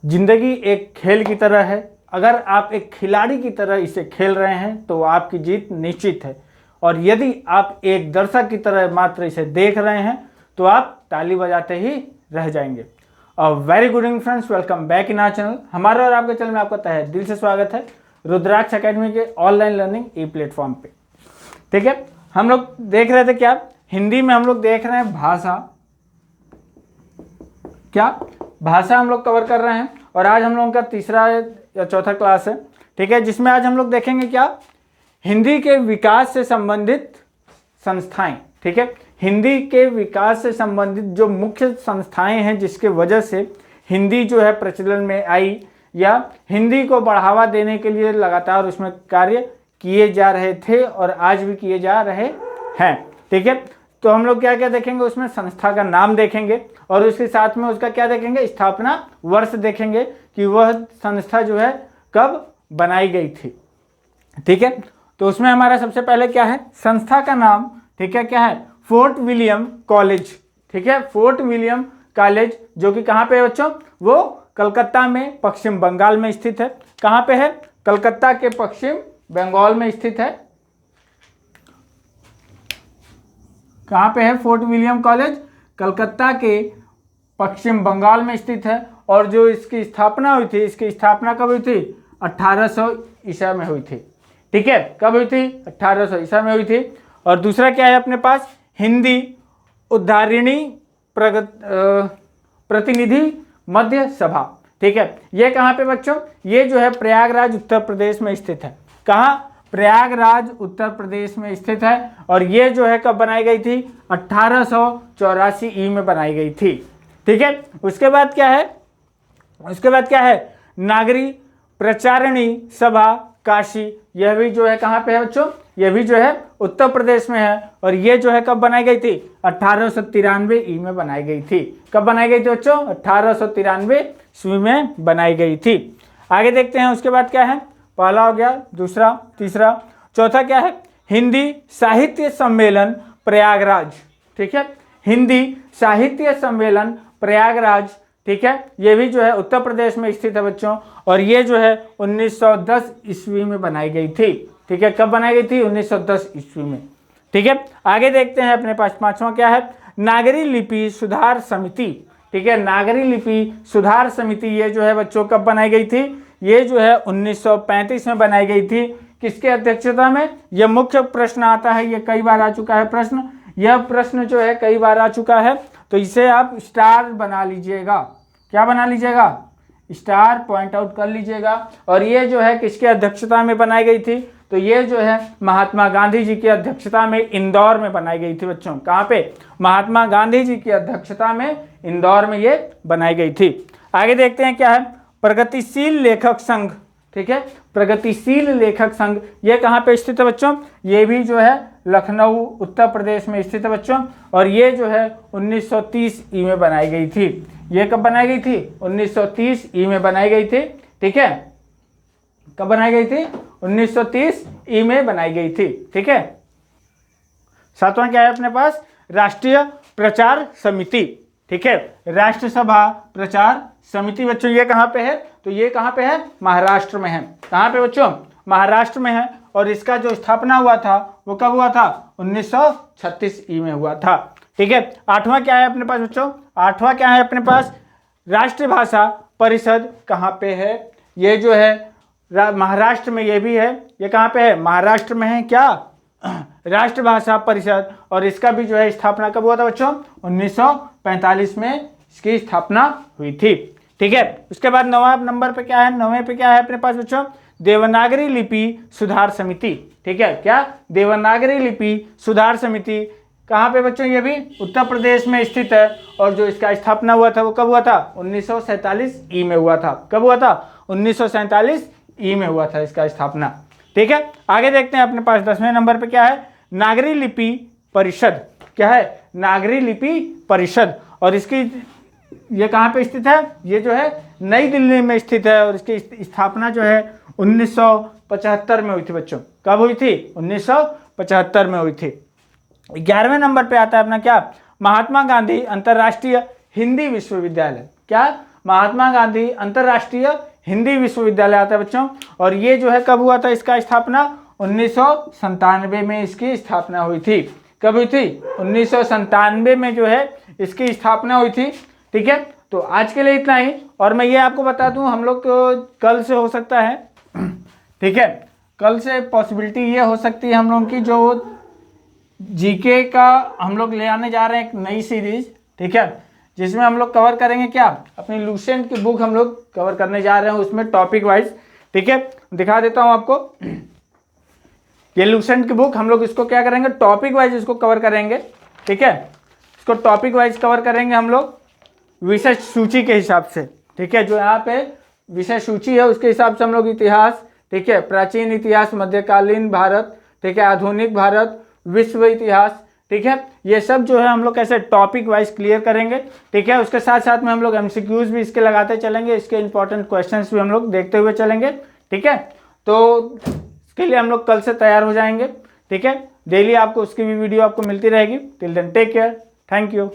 जिंदगी एक खेल की तरह है। अगर आप एक खिलाड़ी की तरह इसे खेल रहे हैं तो आपकी जीत निश्चित है, और यदि आप एक दर्शक की तरह मात्र इसे देख रहे हैं तो आप ताली बजाते ही रह जाएंगे। Very good evening friends, welcome back in our channel. हमारे और आपके चैनल में आपका तहे दिल से स्वागत है रुद्राक्ष एकेडमी के ऑनलाइन लर्निंग ई प्लेटफॉर्म पे। ठीक है, हम लोग देख रहे थे क्या, हिंदी में हम लोग देख रहे हैं भाषा, क्या भाषा हम लोग कवर कर रहे हैं। और आज हम लोगों का तीसरा या चौथा क्लास है, ठीक है, जिसमें आज हम लोग देखेंगे क्या, हिंदी के विकास से संबंधित संस्थाएं। ठीक है, हिंदी के विकास से संबंधित जो मुख्य संस्थाएं हैं जिसके वजह से हिंदी जो है प्रचलन में आई, या हिंदी को बढ़ावा देने के लिए लगातार उसमें कार्य किए जा रहे थे और आज भी किए जा रहे हैं। ठीक है, तो हम लोग क्या क्या देखेंगे, उसमें संस्था का नाम देखेंगे और उसके साथ में उसका क्या देखेंगे, स्थापना वर्ष देखेंगे कि वह संस्था जो है कब बनाई गई थी। ठीक है, तो उसमें हमारा सबसे पहले क्या है, संस्था का नाम, ठीक है, क्या है, फोर्ट विलियम कॉलेज। ठीक है, फोर्ट विलियम कॉलेज जो कि कहाँ पे है बच्चों, वो कलकत्ता में पश्चिम बंगाल में स्थित है। कहाँ पे है, कलकत्ता के पश्चिम बंगाल में स्थित है। कहाँ पे है फोर्ट विलियम कॉलेज, कलकत्ता के पश्चिम बंगाल में स्थित है। और जो इसकी स्थापना हुई थी, इसकी स्थापना कब हुई थी, 1800 ईसा में हुई थी। ठीक है, कब हुई थी, 1800 ईसा में हुई थी। और दूसरा क्या है अपने पास, हिंदी उद्धारिणी प्रतिनिधि मध्य सभा। ठीक है, ये कहाँ पे बच्चों, ये जो है प्रयागराज उत्तर प्रदेश में स्थित है। कहाँ, प्रयागराज उत्तर प्रदेश में स्थित है। और ये जो है कब बनाई गई थी, 1884 ई में बनाई गई थी। ठीक है, उसके बाद क्या है, उसके बाद क्या है, नागरी प्रचारणी सभा काशी, यह भी जो है कहाँ पे है बच्चों, यह भी जो है उत्तर प्रदेश में है। और ये जो है कब बनाई गई थी, 1893 ई में बनाई गई थी। कब बनाई गई थी बच्चों, 1893 ईस्वी में बनाई गई थी। आगे देखते हैं, उसके बाद क्या है, पहला हो गया, दूसरा, तीसरा, चौथा क्या है, हिंदी साहित्य सम्मेलन प्रयागराज। ठीक है, हिंदी साहित्य सम्मेलन प्रयागराज। ठीक है, ये भी जो है उत्तर प्रदेश में स्थित है बच्चों। और ये जो है 1910 ईस्वी में बनाई गई थी। ठीक है, कब बनाई गई थी, 1910 ईस्वी में। ठीक है, आगे देखते हैं अपने पास पांचवा क्या है, नागरी लिपि सुधार समिति। ठीक है, नागरी लिपि सुधार समिति, ये जो है बच्चों कब बनाई गई थी, ये जो है 1935 में बनाई गई थी। किसके अध्यक्षता में, यह मुख्य प्रश्न आता है, ये कई बार आ चुका है प्रश्न, यह प्रश्न जो है कई बार आ चुका है, तो इसे आप स्टार बना लीजिएगा। क्या बना लीजिएगा, स्टार पॉइंट आउट कर लीजिएगा। और ये जो है किसके अध्यक्षता में बनाई गई थी, तो ये जो है महात्मा गांधी जी की अध्यक्षता में इंदौर में बनाई गई थी बच्चों। कहाँ पे, महात्मा गांधी जी की अध्यक्षता में इंदौर में ये बनाई गई थी। आगे देखते हैं क्या है, प्रगतिशील लेखक संघ। ठीक है, प्रगतिशील लेखक संघ, ये कहाँ पे स्थित है बच्चों, ये भी जो है लखनऊ उत्तर प्रदेश में स्थित है बच्चों। और ये जो है 1930 ई में बनाई गई थी। ये कब बनाई गई थी, 1930 ई में बनाई गई थी। ठीक है, कब बनाई गई थी, 1930 ई में बनाई गई थी। ठीक है, सातवां क्या है अपने पास, राष्ट्रीय प्रचार समिति। ठीक है, राष्ट्र सभा प्रचार समिति बच्चों, ये कहाँ पे है, तो ये कहाँ पे है, महाराष्ट्र में है। कहाँ पे बच्चों, महाराष्ट्र में है। और इसका जो स्थापना हुआ था वो कब हुआ था, 1936 ई में हुआ था। ठीक है, आठवां क्या है अपने पास बच्चों, आठवां क्या है अपने पास, राष्ट्रीय भाषा परिषद। कहाँ पे है, ये जो है महाराष्ट्र में ये भी है। ये कहाँ पे है, महाराष्ट्र में है क्या, राष्ट्रीय भाषा परिषद। और इसका भी जो है स्थापना कब हुआ था बच्चों, 1945 में इसकी स्थापना हुई थी। ठीक है, उसके बाद नौवां नंबर पे क्या है, नौवें पे क्या है अपने पास बच्चों, देवनागरी लिपि सुधार समिति। ठीक है, क्या, देवनागरी लिपि सुधार समिति, कहाँ पे बच्चों, ये भी उत्तर प्रदेश में स्थित है। और जो इसका स्थापना हुआ था वो कब हुआ था, 1947 ई में हुआ था। कब हुआ था, 1947 ई में हुआ था इसका स्थापना। ठीक है, आगे देखते हैं अपने पास 10वें नंबर पे क्या है, नागरी लिपि परिषद। क्या है, नागरी लिपि परिषद। और इसकी ये कहाँ पे स्थित है, ये जो है नई दिल्ली में स्थित है। और इसकी स्थापना जो है 1975 में हुई थी बच्चों। कब हुई थी, 1975 में हुई थी। 11वें नंबर पे आता है अपना क्या, महात्मा गांधी अंतर्राष्ट्रीय हिंदी विश्वविद्यालय। क्या, महात्मा गांधी अंतर्राष्ट्रीय हिंदी विश्वविद्यालय आता है बच्चों। और ये जो है कब हुआ था इसका स्थापना? 1997 में इसकी स्थापना हुई थी। कब हुई थी? 1997 में जो है इसकी स्थापना हुई थी। ठीक है, तो आज के लिए इतना ही। और मैं ये आपको बता दूं, हम लोग कल से हो सकता है, ठीक है, कल से पॉसिबिलिटी ये हो सकती है हम लोगों की, जो जीके का हम लोग ले आने जा रहे हैं एक नई सीरीज, ठीक है, जिसमें हम लोग कवर करेंगे क्या, अपनी लूसेंट की बुक हम लोग कवर करने जा रहे हैं, उसमें टॉपिक वाइज। ठीक है, दिखा देता हूं आपको, ये लूसेंट की बुक हम लोग इसको क्या करेंगे, टॉपिक वाइज इसको कवर करेंगे। ठीक है, इसको टॉपिक वाइज कवर करेंगे हम लोग विषय सूची के हिसाब से। ठीक है, जो यहाँ पे विषय सूची है उसके हिसाब से हम लोग इतिहास, ठीक है, प्राचीन इतिहास, मध्यकालीन भारत, ठीक है, आधुनिक भारत, विश्व इतिहास, ठीक है, ये सब जो है हम लोग कैसे टॉपिक वाइज क्लियर करेंगे। ठीक है, उसके साथ साथ में हम लोग एमसीक्यूज भी इसके लगाते चलेंगे, इसके इंपॉर्टेंट क्वेश्चंस भी हम लोग देखते हुए चलेंगे। ठीक है, तो इसके लिए हम लोग कल से तैयार हो जाएंगे। ठीक है, डेली आपको उसकी भी वीडियो आपको मिलती रहेगी। Till then take care, thank you.